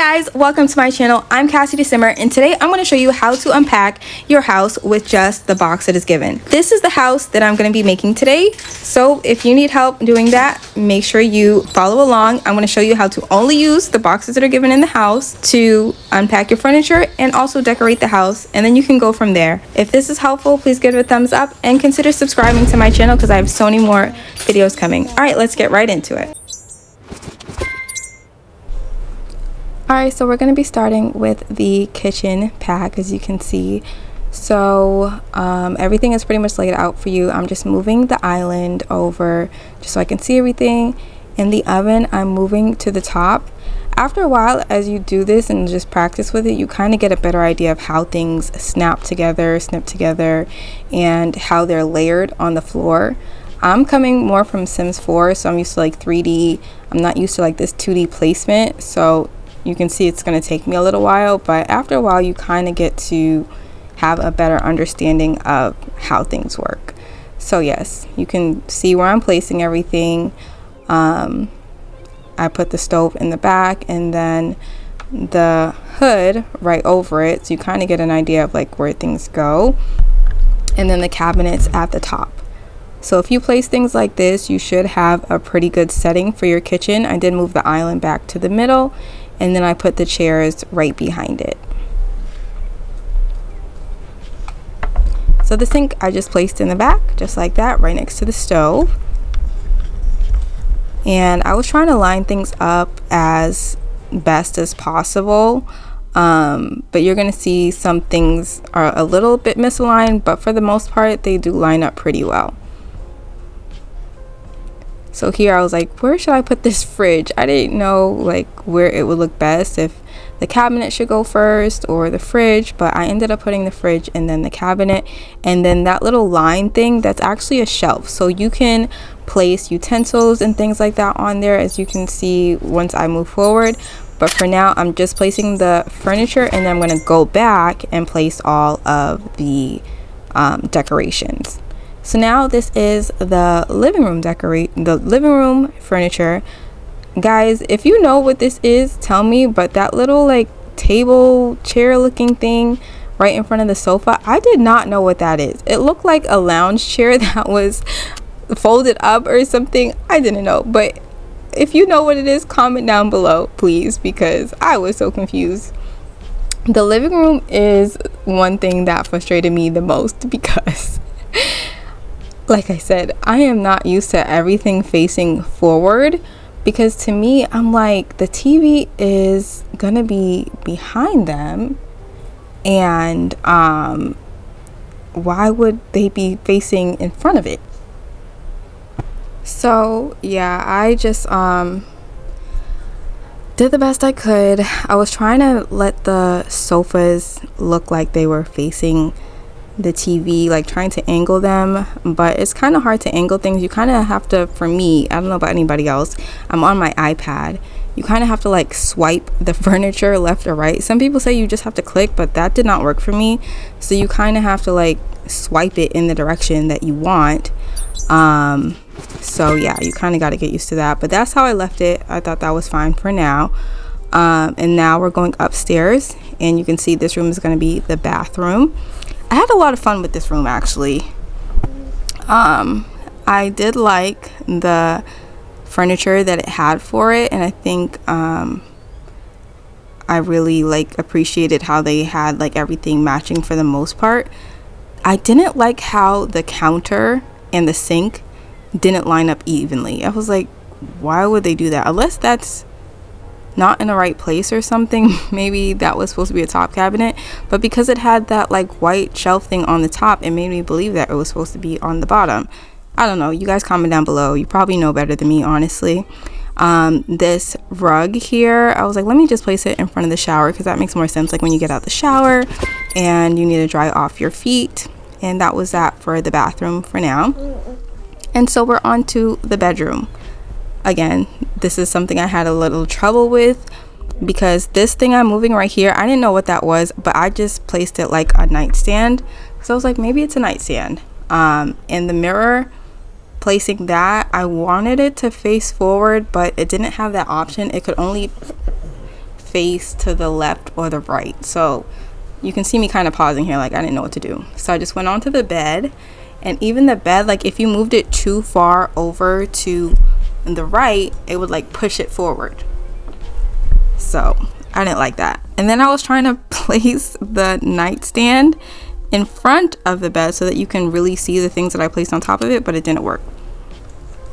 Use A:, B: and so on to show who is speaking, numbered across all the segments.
A: Guys, welcome to my channel. I'm Cassie December, and today I'm going to show you how to unpack your house with just the box that is given. This is the house that I'm going to be making today, so if you need help doing that, make sure you follow along. I'm going to show you how to only use the boxes that are given in the house to unpack your furniture and also decorate the house, and then you can go from there. If this is helpful, please give it a thumbs up and consider subscribing to my channel because I have so many more videos coming. All right, let's get right into it. Alright, so we're going to be starting with the kitchen pack, as you can see. So everything is pretty much laid out for you. I'm just moving the island over just so I can see everything. In the oven, I'm moving to the top. After a while, as you do this and just practice with it, you kind of get a better idea of how things snip together, and how they're layered on the floor. I'm coming more from Sims 4, so I'm used to like 3D. I'm not used to like this 2D placement, so you can see it's going to take me a little while, but after a while you kind of get to have a better understanding of how things work. So yes, you can see where I'm placing everything. I put the stove in the back and then the hood right over it, so you kind of get an idea of like where things go, and then the cabinets at the top. So if you place things like this, you should have a pretty good setting for your kitchen. I did move the island back to the middle, and then I put the chairs right behind it. So the sink I just placed in the back, just like that, right next to the stove. And I was trying to line things up as best as possible. But you're gonna see some things are a little bit misaligned, but for the most part, they do line up pretty well. So here I was like, where should I put this fridge? I didn't know like where it would look best, if the cabinet should go first or the fridge, but I ended up putting the fridge and then the cabinet, and then that little line thing, that's actually a shelf, so you can place utensils and things like that on there, as you can see once I move forward. But for now, I'm just placing the furniture, and then I'm going to go back and place all of the decorations. So now this is the living room furniture. Guys, if you know what this is, tell me. But that little like table chair looking thing right in front of the sofa, I did not know what that is. It looked like a lounge chair that was folded up or something. I didn't know, but if you know what it is, comment down below please, because I was so confused. The living room is one thing that frustrated me the most because like I said, I am not used to everything facing forward, because to me, I'm like, the TV is gonna be behind them, and why would they be facing in front of it? So yeah, I just did the best I could. I was trying to let the sofas look like they were facing the TV, like trying to angle them, but it's kind of hard to angle things. You kind of have to, for me, I don't know about anybody else, I'm on my iPad, you kind of have to like swipe the furniture left or right. Some people say you just have to click, but that did not work for me. So you kind of have to like swipe it in the direction that you want. So yeah, you kind of got to get used to that, but that's how I left it. I thought that was fine for now. And now we're going upstairs, and you can see this room is going to be the bathroom. I had a lot of fun with this room actually. I did like the furniture that it had for it, and I think I really like appreciated how they had like everything matching for the most part. I didn't like how the counter and the sink didn't line up evenly. I was like, why would they do that? Unless that's not in the right place or something. Maybe that was supposed to be a top cabinet, but because it had that like white shelf thing on the top, it made me believe that it was supposed to be on the bottom. I don't know, you guys comment down below, you probably know better than me, honestly. This rug here, I was like, let me just place it in front of the shower, because that makes more sense, like when you get out the shower and you need to dry off your feet. And that was that for the bathroom for now. And so we're on to the bedroom. Again, this is something I had a little trouble with, because this thing I'm moving right here, I didn't know what that was, but I just placed it like a nightstand. So I was like, maybe it's a nightstand. And the mirror, placing that, I wanted it to face forward, but it didn't have that option. It could only face to the left or the right. So you can see me kind of pausing here, like I didn't know what to do. So I just went onto the bed, and even the bed, like if you moved it too far over to the right, it would like push it forward. So I didn't like that. And then I was trying to place the nightstand in front of the bed so that you can really see the things that I placed on top of it, but it didn't work.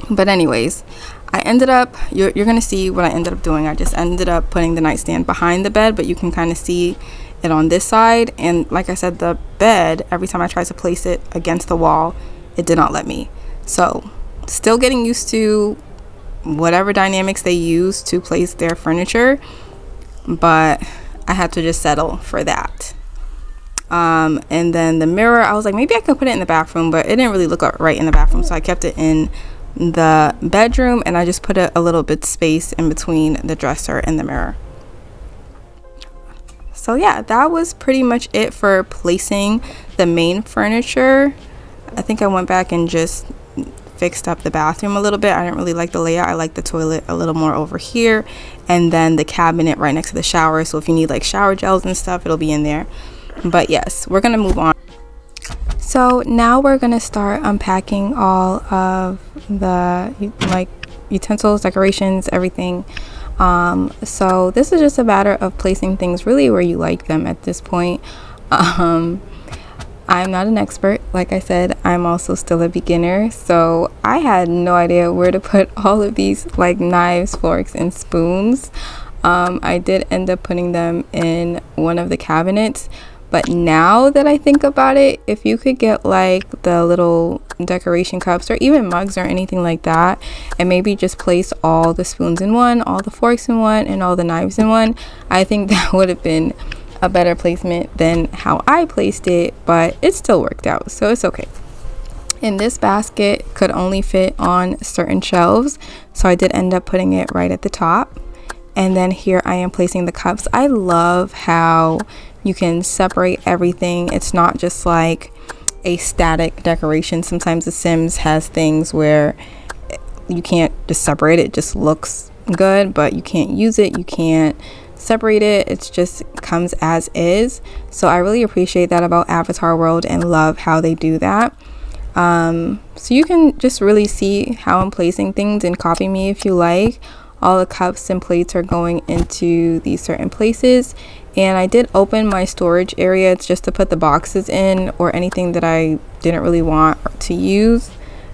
A: But anyways, I ended up, you're gonna see what I ended up doing. I just ended up putting the nightstand behind the bed, but you can kind of see it on this side. And like I said, the bed, every time I tried to place it against the wall, it did not let me. So still getting used to whatever dynamics they use to place their furniture, but I had to just settle for that. And then the mirror, I was like, maybe I could put it in the bathroom, but it didn't really look right in the bathroom, so I kept it in the bedroom, and I just put a little bit space in between the dresser and the mirror. So yeah, that was pretty much it for placing the main furniture. I think I went back and just fixed up the bathroom a little bit. I didn't really like the layout. I like the toilet a little more over here, and then the cabinet right next to the shower, so if you need like shower gels and stuff, it'll be in there. But yes, we're gonna move on. So now we're gonna start unpacking all of the like utensils, decorations, everything. So this is just a matter of placing things really where you like them at this point. I'm not an expert. Like I said, I'm also still a beginner, so I had no idea where to put all of these like knives, forks, and spoons. I did end up putting them in one of the cabinets, but now that I think about it, if you could get like the little decoration cups or even mugs or anything like that, and maybe just place all the spoons in one, all the forks in one, and all the knives in one, I think that would have been a better placement than how I placed it, but it still worked out, so it's okay. And this basket could only fit on certain shelves, so I did end up putting it right at the top. And then here I am placing the cups. I love how you can separate everything. It's not just like a static decoration. Sometimes The Sims has things where you can't just separate it. It just looks good, but you can't use it. You can't separate it. It just comes as is. So I really appreciate that about Avatar World and love how they do that. So you can just really see how I'm placing things and copy me if you like. All the cups and plates are going into these certain places, and I did open my storage area. It's just to put the boxes in or anything that I didn't really want to use.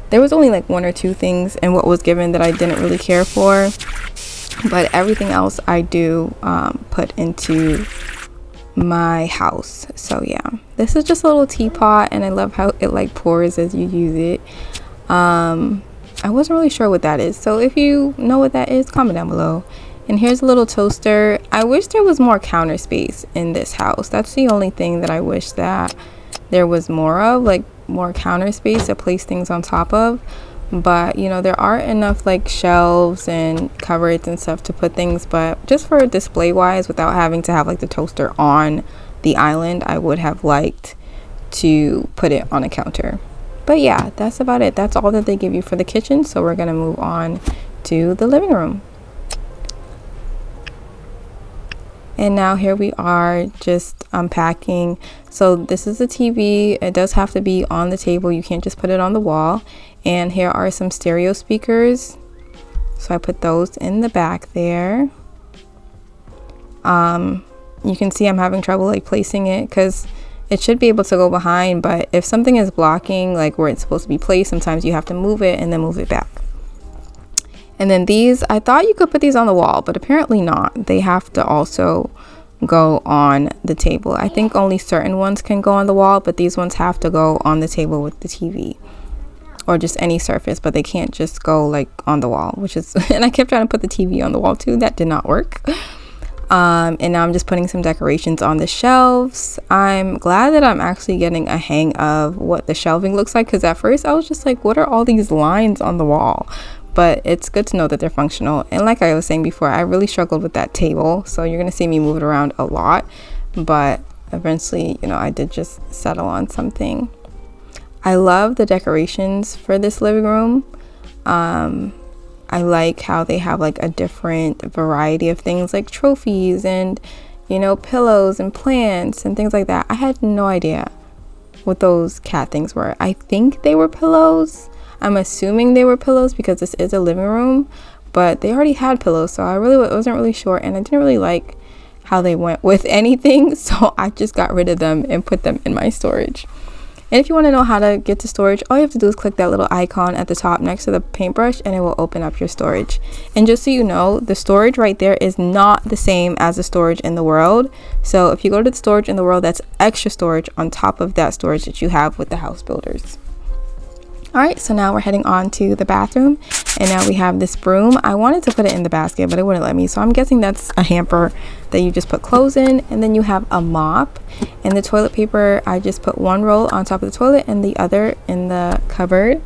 A: There was only like one or two things in what was given that I didn't really care for, but everything else I do put into my house. So yeah, this is just a little teapot, and I love how it like pours as you use it. I wasn't really sure what that is, so if you know what that is, comment down below. And here's a little toaster. I wish there was more counter space in this house. That's the only thing that I wish that there was more of, like more counter space to place things on top of. But you know, there are enough like shelves and cupboards and stuff to put things, but just for display wise, without having to have like the toaster on the island, I would have liked to put it on a counter. But yeah, that's about it. That's all that they give you for the kitchen. So we're gonna move on to the living room. And now here we are just unpacking. So this is a TV. It does have to be on the table. You can't just put it on the wall. And here are some stereo speakers. So I put those in the back there. You can see I'm having trouble like placing it because it should be able to go behind, but if something is blocking like where it's supposed to be placed, sometimes you have to move it and then move it back. And then these, I thought you could put these on the wall, but apparently not. They have to also go on the table. I think only certain ones can go on the wall, but these ones have to go on the table with the TV or just any surface, but they can't just go like on the wall, which is, and I kept trying to put the TV on the wall too. That did not work. And now I'm just putting some decorations on the shelves. I'm glad that I'm actually getting a hang of what the shelving looks like, because at first I was just like, what are all these lines on the wall? But it's good to know that they're functional. And like I was saying before, I really struggled with that table, so you're gonna see me move it around a lot, but eventually, you know, I did just settle on something. I love the decorations for this living room. I like how they have like a different variety of things like trophies and, you know, pillows and plants and things like that. I had no idea what those cat things were. I think they were pillows. I'm assuming they were pillows because this is a living room, but they already had pillows, so I really wasn't really sure, and I didn't really like how they went with anything, so I just got rid of them and put them in my storage. And if you want to know how to get to storage, all you have to do is click that little icon at the top next to the paintbrush and it will open up your storage. And just so you know, the storage right there is not the same as the storage in the world. So if you go to the storage in the world, that's extra storage on top of that storage that you have with the house builders. Alright, so now we're heading on to the bathroom, and now we have this broom. I wanted to put it in the basket, but it wouldn't let me, so I'm guessing that's a hamper that you just put clothes in. And then you have a mop, and the toilet paper, I just put one roll on top of the toilet and the other in the cupboard,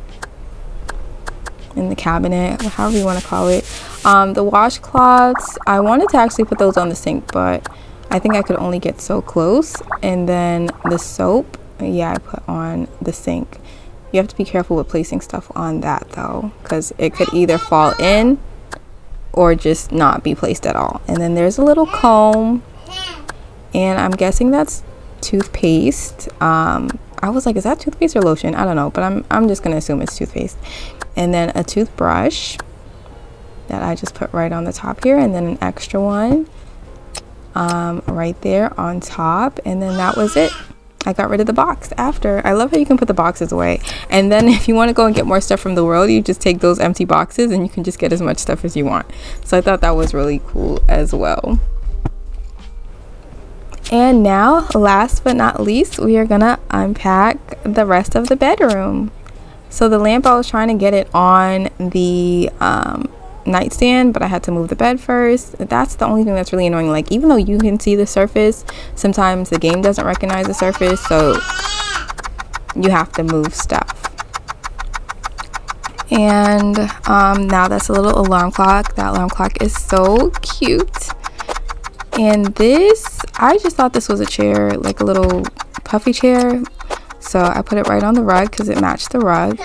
A: in the cabinet, however you want to call it. The washcloths, I wanted to actually put those on the sink, but I think I could only get so close. And then the soap, yeah, I put on the sink. You have to be careful with placing stuff on that though, because it could either fall in or just not be placed at all. And then there's a little comb, and I'm guessing that's toothpaste. I was like, is that toothpaste or lotion? I don't know, but I'm just gonna assume it's toothpaste. And then a toothbrush that I just put right on the top here, and then an extra one right there on top, and then that was it. I got rid of the box after. I love how you can put the boxes away, and then if you want to go and get more stuff from the world, you just take those empty boxes and you can just get as much stuff as you want. So I thought that was really cool as well. And now, last but not least, we are gonna unpack the rest of the bedroom. So the lamp, I was trying to get it on the nightstand, but I had to move the bed first. That's the only thing that's really annoying. Like, even though you can see the surface, sometimes the game doesn't recognize the surface, so you have to move stuff. And now that's a little alarm clock. That alarm clock is so cute. And this, I just thought this was a chair, like a little puffy chair, so I put it right on the rug because it matched the rug.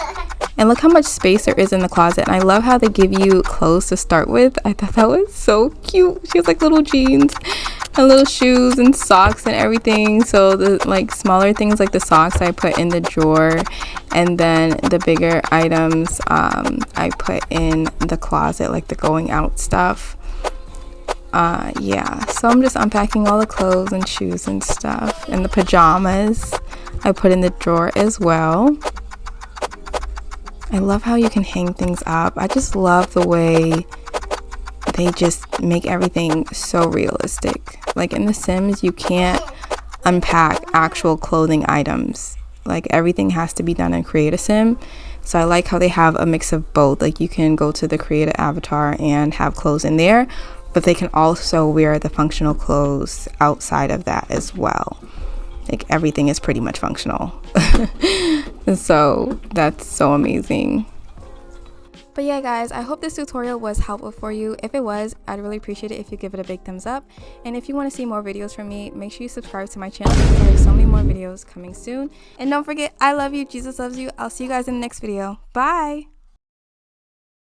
A: And look how much space there is in the closet. And I love how they give you clothes to start with. I thought that was so cute. She has like little jeans and little shoes and socks and everything. So the like smaller things like the socks I put in the drawer, and then the bigger items I put in the closet, like the going out stuff. Yeah, so I'm just unpacking all the clothes and shoes and stuff, and the pajamas I put in the drawer as well. I love how you can hang things up. I just love the way they just make everything so realistic. Like in The Sims, you can't unpack actual clothing items. Like everything has to be done in Create a Sim. So I like how they have a mix of both. Like you can go to the Create a Avatar and have clothes in there, but they can also wear the functional clothes outside of that as well. Like everything is pretty much functional. So that's so amazing. But yeah guys, I hope this tutorial was helpful for you. If it was, I'd really appreciate it if you give it a big thumbs up. And if you want to see more videos from me, make sure you subscribe to my channel because I have so many more videos coming soon. And don't forget, I love you, Jesus loves you. I'll see you guys in the next video. Bye!